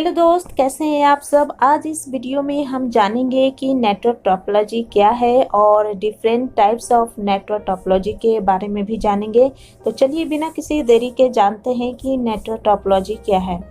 Hello दोस्त, कैसे हैं आप सब। आज इस वीडियो में हम जानेंगे कि नेटवर्क टोपोलॉजी क्या है और different types of network topology के बारे में भी जानेंगे। तो चलिए बिना किसी देरी के जानते हैं कि नेटवर्क टोपोलॉजी क्या है।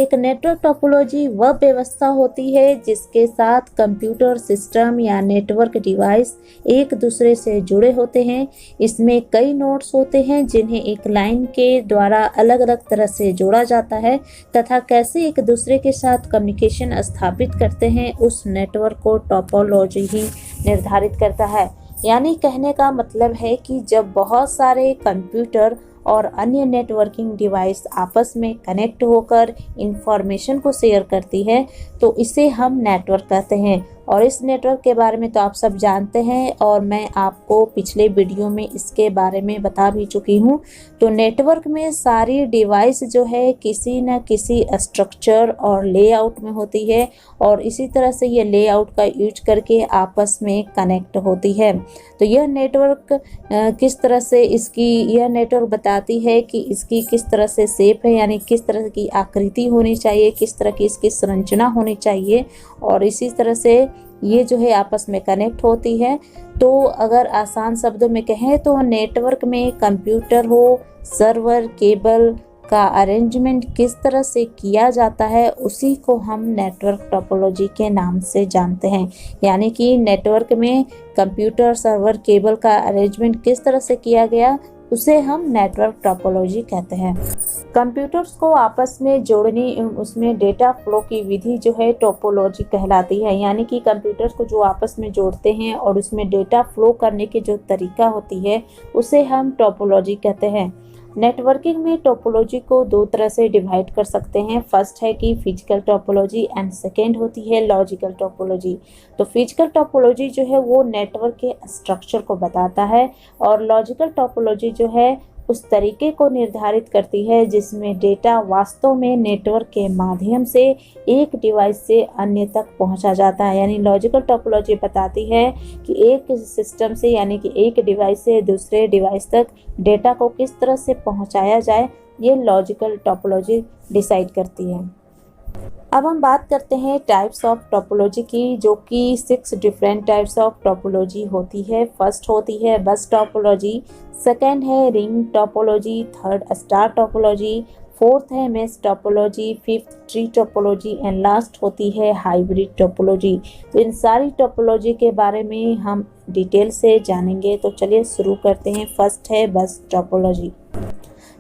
एक नेटवर्क टोपोलॉजी वह व्यवस्था होती है जिसके साथ कंप्यूटर सिस्टम या नेटवर्क डिवाइस एक दूसरे से जुड़े होते हैं। इसमें कई नोड्स होते हैं जिन्हें एक लाइन के द्वारा अलग अलग तरह से जोड़ा जाता है तथा कैसे एक दूसरे के साथ कम्युनिकेशन स्थापित करते हैं उस नेटवर्क को टोपोलॉजी ही निर्धारित करता है। यानी कहने का मतलब है कि जब बहुत सारे कंप्यूटर और अन्य नेटवर्किंग डिवाइस आपस में कनेक्ट होकर इंफॉर्मेशन को शेयर करती है तो इसे हम नेटवर्क कहते हैं। और इस नेटवर्क के बारे में तो आप सब जानते हैं और मैं आपको पिछले वीडियो में इसके बारे में बता भी चुकी हूँ। तो नेटवर्क में सारी डिवाइस जो है किसी न किसी स्ट्रक्चर और लेआउट में होती है और इसी तरह से ये लेआउट का यूज करके आपस में कनेक्ट होती है। तो यह नेटवर्क किस तरह से यह नेटवर्क बताती है कि इसकी किस तरह से शेप है, यानी किस तरह की आकृति होनी चाहिए, किस तरह की इसकी संरचना होनी चाहिए और इसी तरह से ये जो है आपस में कनेक्ट होती है। तो अगर आसान शब्दों में कहें तो नेटवर्क में कंप्यूटर हो, सर्वर, केबल का अरेंजमेंट किस तरह से किया जाता है उसी को हम नेटवर्क टोपोलॉजी के नाम से जानते हैं। यानी कि नेटवर्क में कंप्यूटर, सर्वर, केबल का अरेंजमेंट किस तरह से किया गया उसे हम नेटवर्क टोपोलॉजी कहते हैं। कंप्यूटर्स को आपस में जोड़ने, उसमें डेटा फ्लो की विधि जो है टोपोलॉजी कहलाती है। यानी कि कंप्यूटर्स को जो आपस में जोड़ते हैं और उसमें डेटा फ्लो करने की जो तरीका होती है उसे हम टोपोलॉजी कहते हैं। नेटवर्किंग में टोपोलॉजी को दो तरह से डिवाइड कर सकते हैं। फर्स्ट है कि फिजिकल टोपोलॉजी एंड सेकेंड होती है लॉजिकल टोपोलॉजी। तो फिजिकल टोपोलॉजी जो है वो नेटवर्क के स्ट्रक्चर को बताता है और लॉजिकल टोपोलॉजी जो है उस तरीके को निर्धारित करती है जिसमें डेटा वास्तव में नेटवर्क के माध्यम से एक डिवाइस से अन्य तक पहुंचा जाता है। यानी लॉजिकल टोपोलॉजी बताती है कि एक सिस्टम से, यानी कि एक डिवाइस से दूसरे डिवाइस तक डेटा को किस तरह से पहुंचाया जाए, ये लॉजिकल टोपोलॉजी डिसाइड करती है। अब हम बात करते हैं टाइप्स ऑफ टोपोलॉजी की, जो कि 6 डिफरेंट टाइप्स ऑफ टोपोलॉजी होती है। फर्स्ट होती है बस टोपोलॉजी, सेकेंड है ring topology, third star topology, fourth है mesh topology, fifth tree topology and last होती है हाइब्रिड टोपोलॉजी। तो इन सारी टोपोलॉजी के बारे में हम डिटेल से जानेंगे। तो चलिए शुरू करते हैं। फर्स्ट है बस टोपोलॉजी।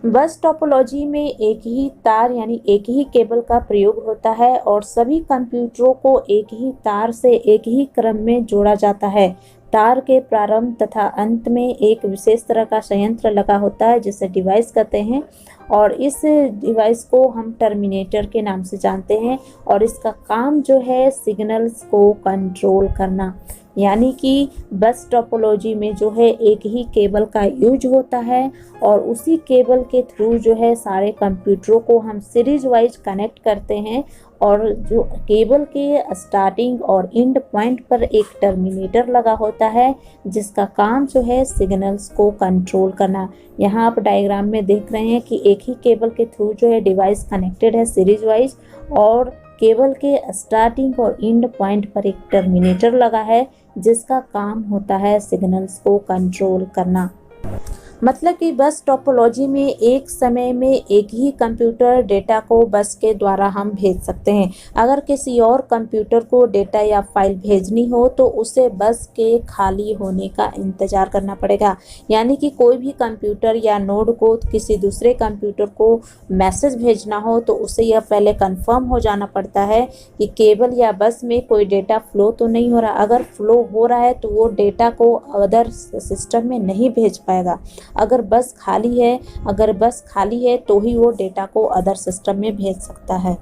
बस टोपोलॉजी में एक ही तार यानी एक ही केबल का प्रयोग होता है और सभी कंप्यूटरों को एक ही तार से एक ही क्रम में जोड़ा जाता है। तार के प्रारंभ तथा अंत में एक विशेष तरह का संयंत्र लगा होता है जिसे डिवाइस कहते हैं और इस डिवाइस को हम टर्मिनेटर के नाम से जानते हैं और इसका काम जो है सिग्नल्स को कंट्रोल करना। यानी कि बस टोपोलॉजी में जो है एक ही केबल का यूज होता है और उसी केबल के थ्रू जो है सारे कंप्यूटरों को हम सीरीज वाइज कनेक्ट करते हैं और जो केबल के स्टार्टिंग और एंड पॉइंट पर एक टर्मिनेटर लगा होता है जिसका काम जो है सिग्नल्स को कंट्रोल करना। यहाँ आप डायग्राम में देख रहे हैं कि एक ही केबल के थ्रू जो है डिवाइस कनेक्टेड है सीरीज वाइज और केबल के स्टार्टिंग और एंड पॉइंट पर एक टर्मिनेटर लगा है जिसका काम होता है सिग्नल्स को कंट्रोल करना। मतलब कि बस टोपोलॉजी में एक समय में एक ही कंप्यूटर डेटा को बस के द्वारा हम भेज सकते हैं। अगर किसी और कंप्यूटर को डेटा या फाइल भेजनी हो तो उसे बस के खाली होने का इंतजार करना पड़ेगा। यानी कि कोई भी कंप्यूटर या नोड को किसी दूसरे कंप्यूटर को मैसेज भेजना हो तो उसे यह पहले कंफर्म हो जाना पड़ता है कि केबल या बस में कोई डेटा फ्लो तो नहीं हो रहा। अगर फ्लो हो रहा है तो वो डेटा को अदर सिस्टम में नहीं भेज पाएगा। अगर बस खाली है तो ही वो डेटा को अदर सिस्टम में भेज सकता है।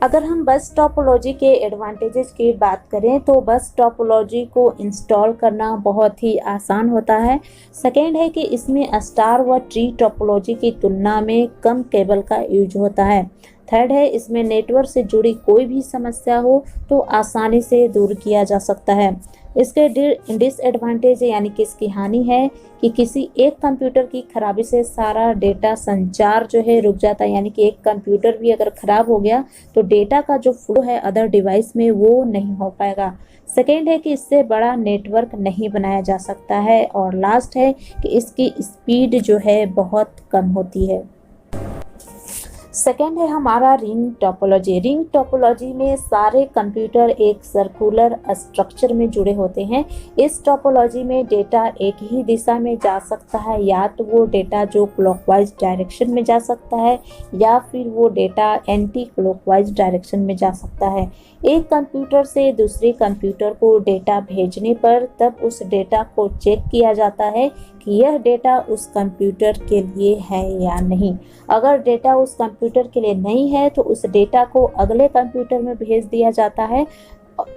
अगर हम बस टोपोलॉजी के एडवांटेजेस की बात करें तो बस टोपोलॉजी को इंस्टॉल करना बहुत ही आसान होता है। सेकेंड है कि इसमें स्टार व ट्री टोपोलॉजी की तुलना में कम केबल का यूज होता है। थर्ड है, इसमें नेटवर्क से जुड़ी कोई भी समस्या हो तो आसानी से दूर किया जा सकता है। इसके डिसएडवांटेज यानी कि इसकी हानि है कि किसी एक कंप्यूटर की खराबी से सारा डेटा संचार जो है रुक जाता है, यानी कि एक कंप्यूटर भी अगर खराब हो गया तो डेटा का जो फ्लो है अदर डिवाइस में वो नहीं हो पाएगा। सेकेंड है कि इससे बड़ा नेटवर्क नहीं बनाया जा सकता है। और लास्ट है कि इसकी स्पीड जो है बहुत कम होती है। सेकेंड है हमारा रिंग टोपोलॉजी। रिंग टोपोलॉजी में सारे कंप्यूटर एक सर्कुलर स्ट्रक्चर में जुड़े होते हैं। इस टोपोलॉजी में डेटा एक ही दिशा में जा सकता है, या तो वो डेटा जो क्लॉकवाइज डायरेक्शन में जा सकता है या फिर वो डेटा एंटी क्लॉकवाइज डायरेक्शन में जा सकता है। एक कंप्यूटर से दूसरे कंप्यूटर को डेटा भेजने पर तब उस डेटा को चेक किया जाता है कि यह डेटा उस कंप्यूटर के लिए है या नहीं। अगर डेटा उस कंप्यूटर के लिए नहीं है तो उस डेटा को अगले कंप्यूटर में भेज दिया जाता है।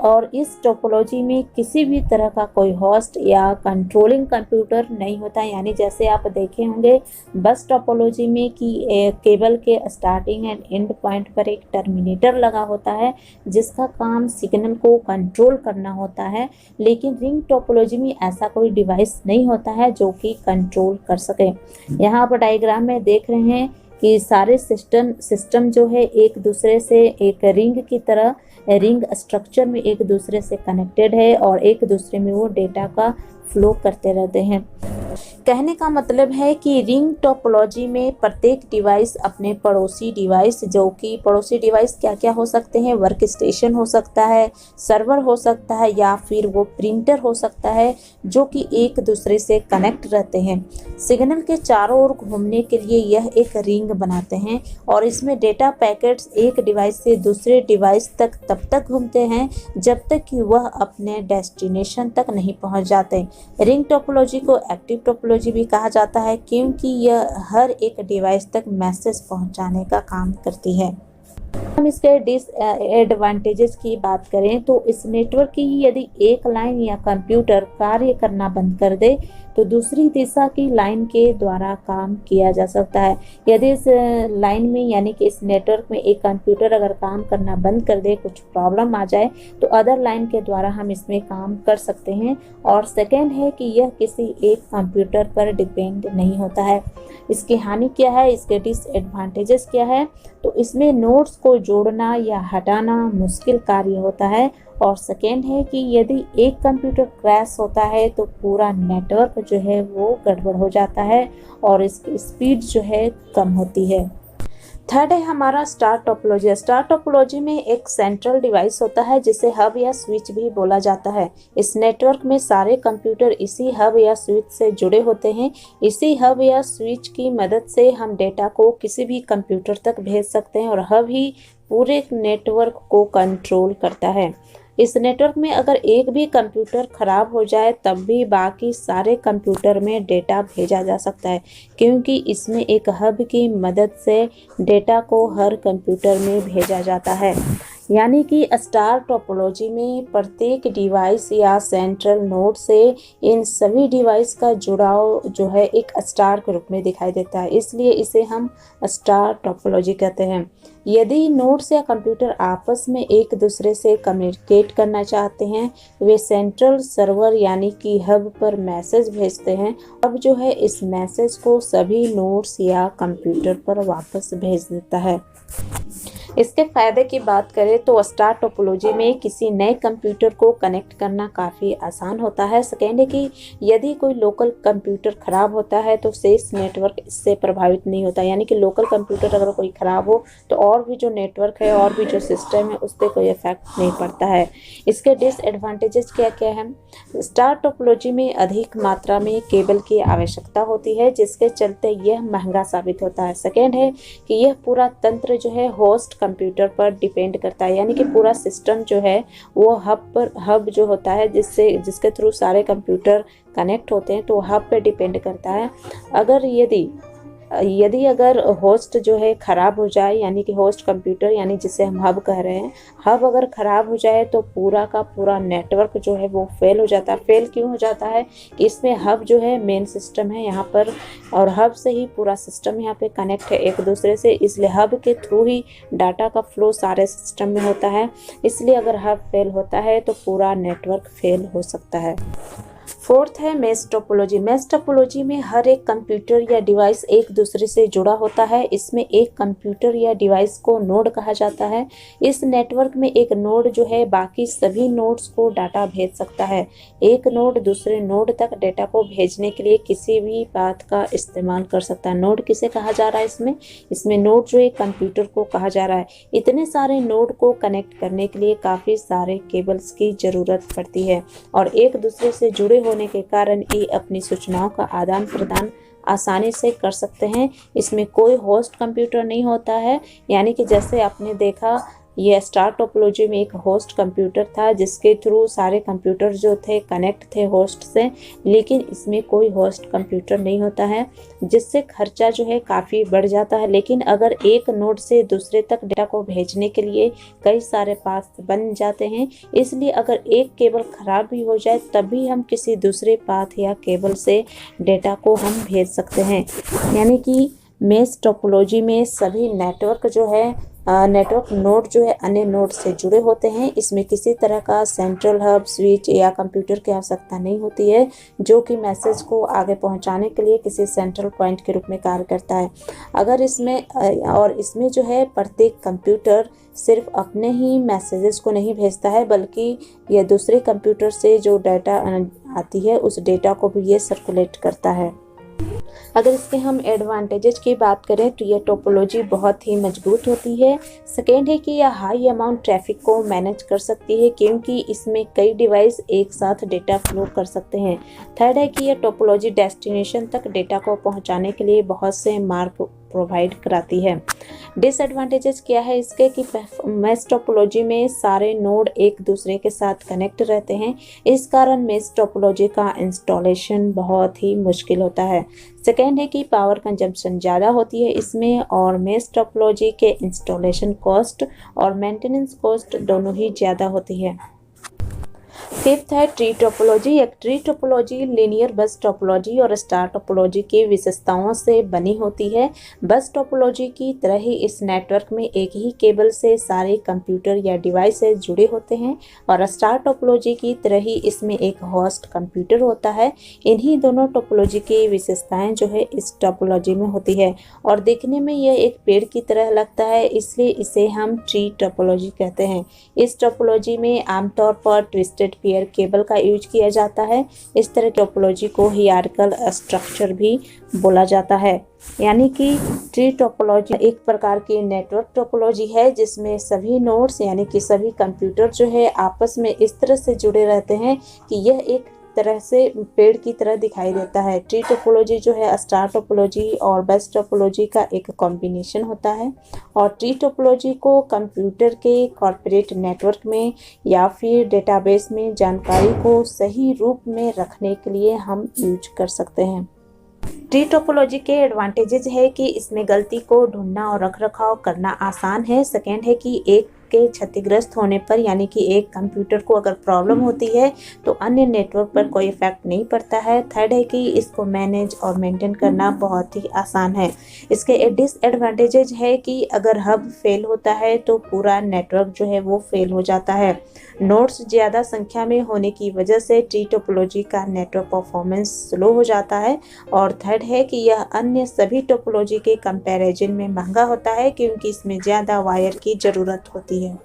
और इस टोपोलॉजी में किसी भी तरह का कोई होस्ट या कंट्रोलिंग कंप्यूटर नहीं होता, यानी जैसे आप देखे होंगे बस टोपोलॉजी में कि केबल के स्टार्टिंग एंड एंड पॉइंट पर एक टर्मिनेटर लगा होता है जिसका काम सिग्नल को कंट्रोल करना होता है। लेकिन रिंग टोपोलॉजी में ऐसा कोई डिवाइस नहीं होता है जो कि कंट्रोल कर सके। यहाँ पर डायग्राम में देख रहे हैं कि सारे सिस्टम जो है एक दूसरे से एक रिंग की तरह रिंग स्ट्रक्चर में एक दूसरे से कनेक्टेड है और एक दूसरे में वो डेटा का फ्लो करते रहते हैं। कहने का मतलब है कि रिंग टोपोलॉजी में प्रत्येक डिवाइस अपने पड़ोसी डिवाइस, जो कि पड़ोसी डिवाइस क्या क्या हो सकते हैं, वर्क स्टेशन हो सकता है, सर्वर हो सकता है या फिर वो प्रिंटर हो सकता है, जो कि एक दूसरे से कनेक्ट रहते हैं। सिग्नल के चारों ओर घूमने के लिए यह एक रिंग बनाते हैं और इसमें डेटा पैकेट्स एक डिवाइस से दूसरे डिवाइस तक तब तक घूमते हैं जब तक कि वह अपने डेस्टिनेशन तक नहीं पहुंच जाते। रिंग टोपोलॉजी को एक्टिव टोपोलॉजी भी कहा जाता है क्योंकि यह हर एक डिवाइस तक मैसेज पहुंचाने का काम करती है। हम इसके डिसएडवांटेजेस की बात करें तो इस नेटवर्क की यदि एक लाइन या कंप्यूटर कार्य करना बंद कर दे तो दूसरी दिशा की लाइन के द्वारा काम किया जा सकता है। यदि इस लाइन में यानी कि इस नेटवर्क में एक कंप्यूटर अगर काम करना बंद कर दे, कुछ प्रॉब्लम आ जाए तो अदर लाइन के द्वारा हम इसमें काम कर सकते हैं। और सेकेंड है कि यह किसी एक कंप्यूटर पर डिपेंड नहीं होता है। इसकी हानि क्या है, इसके डिसएडवांटेजेस क्या है, तो इसमें नोड्स को जोड़ना या हटाना मुश्किल कार्य होता है। और सेकेंड है कि यदि एक कंप्यूटर क्रैश होता है तो पूरा नेटवर्क जो है वो गड़बड़ हो जाता है और इसकी स्पीड जो है कम होती है। थर्ड है हमारा स्टार टोपोलॉजी। स्टार टोपोलॉजी में एक सेंट्रल डिवाइस होता है जिसे हब या स्विच भी बोला जाता है। इस नेटवर्क में सारे कंप्यूटर इसी हब या स्विच से जुड़े होते हैं। इसी हब या स्विच की मदद से हम डेटा को किसी भी कंप्यूटर तक भेज सकते हैं और हब ही पूरे नेटवर्क को कंट्रोल करता है। इस नेटवर्क में अगर एक भी कंप्यूटर खराब हो जाए तब भी बाकी सारे कंप्यूटर में डेटा भेजा जा सकता है, क्योंकि इसमें एक हब की मदद से डेटा को हर कंप्यूटर में भेजा जाता है। यानी कि स्टार टोपोलॉजी में प्रत्येक डिवाइस या सेंट्रल नोड से इन सभी डिवाइस का जुड़ाव जो है एक स्टार के रूप में दिखाई देता है, इसलिए इसे हम स्टार टोपोलॉजी कहते हैं। यदि नोड्स या कंप्यूटर आपस में एक दूसरे से कम्युनिकेट करना चाहते हैं, वे सेंट्रल सर्वर यानी कि हब पर मैसेज भेजते हैं। अब जो है इस मैसेज को सभी नोड्स या कंप्यूटर पर वापस भेज देता है। इसके फ़ायदे की बात करें तो स्टार टोपोलॉजी में किसी नए कंप्यूटर को कनेक्ट करना काफ़ी आसान होता है। सेकेंड है कि यदि कोई लोकल कंप्यूटर ख़राब होता है तो शेष नेटवर्क इससे प्रभावित नहीं होता, यानी कि लोकल कंप्यूटर अगर कोई ख़राब हो तो और भी जो नेटवर्क है और भी जो सिस्टम है उस पर कोई इफेक्ट नहीं पड़ता है। इसके डिसएडवांटेजेस क्या क्या हैं? स्टार टोपोलॉजी में अधिक मात्रा में केबल की आवश्यकता होती है जिसके चलते यह महंगा साबित होता है। सेकेंड है कि यह पूरा तंत्र जो है होस्ट कंप्यूटर पर डिपेंड करता है, यानी कि पूरा सिस्टम जो है वो हब जो होता है जिसके थ्रू सारे कंप्यूटर कनेक्ट होते हैं तो हब पे डिपेंड करता है। अगर यदि यदि अगर होस्ट जो है ख़राब हो जाए, यानी कि होस्ट कंप्यूटर यानी जिसे हम हब कह रहे हैं, हब अगर ख़राब हो जाए तो पूरा का पूरा नेटवर्क जो है वो फेल हो जाता है। फेल क्यों हो जाता है कि इसमें हब जो है मेन सिस्टम है यहाँ पर, और हब से ही पूरा सिस्टम यहाँ पे कनेक्ट है एक दूसरे से, इसलिए हब के थ्रू ही डाटा का फ्लो सारे सिस्टम में होता है। इसलिए अगर हब फेल होता है तो पूरा नेटवर्क फेल हो सकता है। फोर्थ है मेश टोपोलॉजी। मेश टोपोलॉजी में हर एक कंप्यूटर या डिवाइस एक दूसरे से जुड़ा होता है। इसमें एक कंप्यूटर या डिवाइस को नोड कहा जाता है। इस नेटवर्क में एक नोड जो है बाकी सभी नोड्स को डाटा भेज सकता है। एक नोड दूसरे नोड तक डेटा को भेजने के लिए किसी भी पाथ का इस्तेमाल कर सकता है। नोड किसे कहा जा रहा है इसमें नोड जो एक कंप्यूटर को कहा जा रहा है। इतने सारे नोड को कनेक्ट करने के लिए काफ़ी सारे केबल्स की ज़रूरत पड़ती है, और एक दूसरे से जुड़े होने के कारण ये अपनी सूचनाओं का आदान प्रदान आसानी से कर सकते हैं। इसमें कोई होस्ट कंप्यूटर नहीं होता है, यानी कि जैसे आपने देखा ये स्टार टोपोलॉजी में एक होस्ट कंप्यूटर था जिसके थ्रू सारे कंप्यूटर जो थे कनेक्ट थे होस्ट से, लेकिन इसमें कोई होस्ट कंप्यूटर नहीं होता है, जिससे खर्चा जो है काफ़ी बढ़ जाता है। लेकिन अगर एक नोड से दूसरे तक डेटा को भेजने के लिए कई सारे पाथ बन जाते हैं, इसलिए अगर एक केबल ख़राब भी हो जाए तब भी हम किसी दूसरे पाथ या केबल से डेटा को हम भेज सकते हैं। यानी कि मेश टोपोलॉजी में सभी नेटवर्क जो है नेटवर्क नोड जो है अन्य नोड से जुड़े होते हैं। इसमें किसी तरह का सेंट्रल हब, स्विच या कंप्यूटर की आवश्यकता नहीं होती है, जो कि मैसेज को आगे पहुंचाने के लिए किसी सेंट्रल पॉइंट के रूप में कार्य करता है। अगर इसमें जो है प्रत्येक कंप्यूटर सिर्फ अपने ही मैसेजेस को नहीं भेजता है, बल्कि यह दूसरे कंप्यूटर से जो डाटा आती है उस डेटा को भी ये सर्कुलेट करता है। अगर इसके हम एडवांटेजेस की बात करें तो यह टोपोलॉजी बहुत ही मजबूत होती है। सेकेंड है कि यह हाई अमाउंट ट्रैफिक को मैनेज कर सकती है, क्योंकि इसमें कई डिवाइस एक साथ डेटा फ्लो कर सकते हैं। थर्ड है कि यह टोपोलॉजी डेस्टिनेशन तक डेटा को पहुंचाने के लिए बहुत से मार्ग प्रोवाइड कराती है। डिसएडवांटेजेस क्या है इसके कि मेश टोपोलॉजी में सारे नोड एक दूसरे के साथ कनेक्ट रहते हैं, इस कारण मेश टोपोलॉजी का इंस्टॉलेशन बहुत ही मुश्किल होता है। सेकेंड है कि पावर कंजम्पशन ज़्यादा होती है इसमें, और मेश टोपोलॉजी के इंस्टॉलेशन कॉस्ट और मेंटेनेंस कॉस्ट दोनों ही ज़्यादा होती है। फिफ्थ है ट्री टोपोलॉजी। एक ट्री टोपोलॉजी लीनियर बस टोपोलॉजी और स्टार टोपोलॉजी की विशेषताओं से बनी होती है। बस टोपोलॉजी की तरह ही इस नेटवर्क में एक ही केबल से सारे कंप्यूटर या डिवाइसेस जुड़े होते हैं, और स्टार टोपोलॉजी की तरह ही इसमें एक होस्ट कंप्यूटर होता है। इन्हीं दोनों टोपोलॉजी की विशेषताएं जो है इस टोपोलॉजी में होती है, और देखने में यह एक पेड़ की तरह लगता है, इसलिए इसे हम ट्री टोपोलॉजी कहते हैं। इस टोपोलॉजी में आमतौर पर ट्विस्टेड पेयर केबल का यूज किया जाता है। इस तरह की टोपोलॉजी को हायरार्किकल स्ट्रक्चर भी बोला जाता है। यानी कि ट्री टोपोलॉजी एक प्रकार की नेटवर्क टोपोलॉजी है जिसमें सभी नोड्स यानी कि सभी कंप्यूटर जो है आपस में इस तरह से जुड़े रहते हैं कि यह एक तरह से पेड़ की तरह दिखाई देता है। ट्री टोपोलॉजी जो है स्टार टोपोलॉजी और बस टोपोलॉजी का एक कॉम्बिनेशन होता है, और ट्री टोपोलॉजी को कंप्यूटर के कॉर्पोरेट नेटवर्क में या फिर डेटाबेस में जानकारी को सही रूप में रखने के लिए हम यूज कर सकते हैं। ट्री टोपोलॉजी के एडवांटेजेस है कि इसमें गलती को ढूंढना और रखरखाव करना आसान है। सेकेंड है कि एक के क्षतिग्रस्त होने पर यानी कि एक कंप्यूटर को अगर प्रॉब्लम होती है तो अन्य नेटवर्क पर कोई इफेक्ट नहीं पड़ता है। थर्ड है कि इसको मैनेज और मेंटेन करना बहुत ही आसान है। इसके डिसएडवांटेजेज है कि अगर हब फेल होता है तो पूरा नेटवर्क जो है वो फेल हो जाता है। नोड्स ज़्यादा संख्या में होने की वजह से ट्री टोपोलॉजी का नेटवर्क परफॉर्मेंस स्लो हो जाता है। और थर्ड है कि यह अन्य सभी टोपोलॉजी के कंपैरिजन में महंगा होता है, क्योंकि इसमें ज़्यादा वायर की ज़रूरत होती है।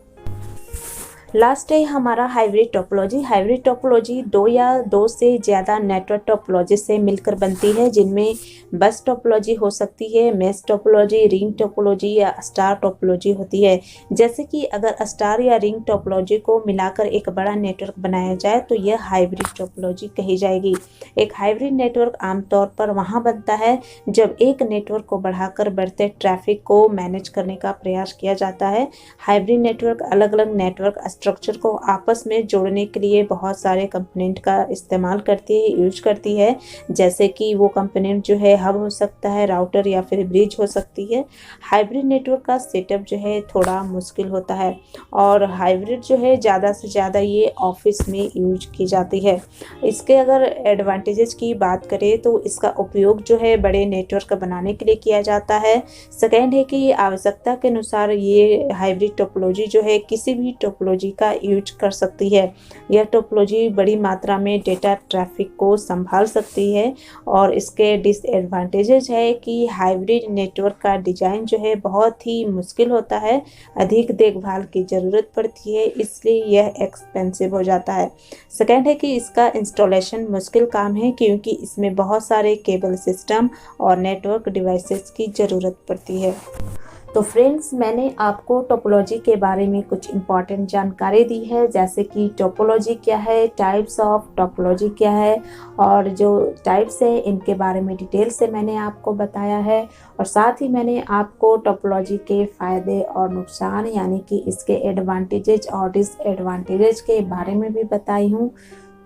लास्ट है हमारा हाइब्रिड टोपोलॉजी। हाइब्रिड टोपोलॉजी दो या दो से ज़्यादा नेटवर्क टोपोलॉजी से मिलकर बनती है, जिनमें बस टोपोलॉजी हो सकती है, मेश टोपोलॉजी, रिंग टोपोलॉजी या स्टार टोपोलॉजी होती है। जैसे कि अगर स्टार या रिंग टोपोलॉजी को मिलाकर एक बड़ा नेटवर्क बनाया जाए तो यह हाइब्रिड टोपोलॉजी कही जाएगी। एक हाइब्रिड नेटवर्क आमतौर पर वहाँ बनता है जब एक नेटवर्क को बढ़ाकर बढ़ते ट्रैफिक को मैनेज करने का प्रयास किया जाता है। हाइब्रिड नेटवर्क अलग अलग नेटवर्क स्ट्रक्चर को आपस में जोड़ने के लिए बहुत सारे कंपोनेंट का इस्तेमाल करती है, यूज करती है। जैसे कि वो कंपोनेंट जो है हब हो सकता है, राउटर या फिर ब्रिज हो सकती है। हाइब्रिड नेटवर्क का सेटअप जो है थोड़ा मुश्किल होता है और हाइब्रिड जो है ज़्यादा से ज़्यादा ये ऑफिस में यूज की जाती है। इसके अगर एडवांटेजेस की बात करें तो इसका उपयोग जो है बड़े नेटवर्क बनाने के लिए किया जाता है। सेकेंड है कि आवश्यकता के अनुसार ये हाइब्रिड टोपोलॉजी जो है किसी भी टोपोलॉजी का यूज कर सकती है। यह टोपोलॉजी बड़ी मात्रा में डेटा ट्रैफिक को संभाल सकती है। और इसके डिसएडवांटेजेस है कि हाइब्रिड नेटवर्क का डिज़ाइन जो है बहुत ही मुश्किल होता है, अधिक देखभाल की ज़रूरत पड़ती है, इसलिए यह एक्सपेंसिव हो जाता है। सेकेंड है कि इसका इंस्टॉलेशन मुश्किल काम है क्योंकि इसमें बहुत सारे केबल सिस्टम और नेटवर्क डिवाइसेस की ज़रूरत पड़ती है। तो फ्रेंड्स, मैंने आपको टोपोलॉजी के बारे में कुछ इम्पॉर्टेंट जानकारी दी है, जैसे कि टोपोलॉजी क्या है, टाइप्स ऑफ टोपोलॉजी क्या है और जो टाइप्स है इनके बारे में डिटेल से मैंने आपको बताया है। और साथ ही मैंने आपको टोपोलॉजी के फ़ायदे और नुकसान यानी कि इसके एडवांटेजेज और डिसएडवांटेजेज के बारे में भी बताई हूँ।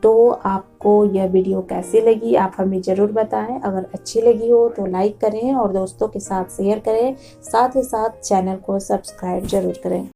तो आपको यह वीडियो कैसी लगी आप हमें ज़रूर बताएं। अगर अच्छी लगी हो तो लाइक करें और दोस्तों के साथ शेयर करें, साथ ही साथ चैनल को सब्सक्राइब ज़रूर करें।